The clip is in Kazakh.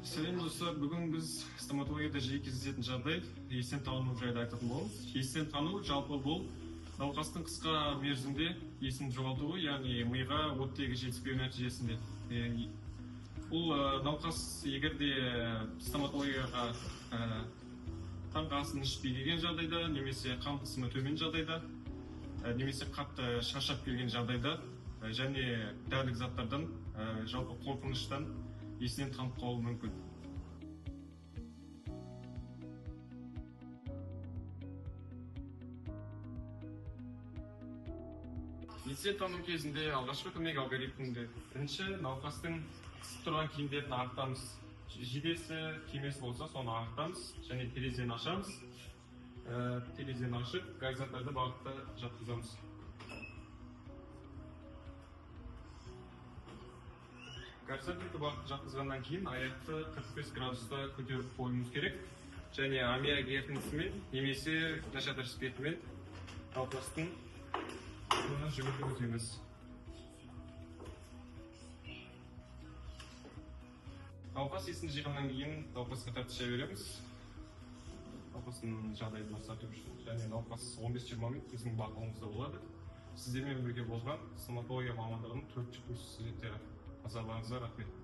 Сәлем достар, бүгін біз стоматологияда жиі кездесетін жағдай естен тану жайлы айтатын боламыз. Естен тану жалпы бұл науқастың қысқа мерзімде есін жоғалтуы, яғни миға оттегі жетіспеу нәтижесінде. Бұл науқас егерде стоматологияға таңғы асын ішпей келген жағдайда, немесе қан қысымы төмен жағдайда, немесе қатты шаршап келген жағдайда және дәрілік заттардан, жалпы қорқыныштан есінен танып қалуы мүмкін. Есін тану кезінде алғашқы көмек алгоритмінде бірінші науқастың ысып тұрған киімдерін ағытамыз. Жейдесі, кемесі болса, соны ағытамыз және терезені ашамыз. Терезені ашып, газдарды бағытта жатқызамыз. Гарсатты бағытта жатқызғаннан кейін аяқты 45 градуста көтеріп қоюымыз керек. Және аммиак ерітіндісімен немесе нашатыр спиртімен науқастың жүгіртіп өтеміз. Науқас есін жиғаннан кейін науқасқа тартыша береміз. Науқастың жағдайын жақсарту үшін. Және науқас 15-20 минут біздің бақылауымызда болады. Сіздермен бірге болған стоматология мамандығының 4 курс студенттері. Назарларыңызға рахмет.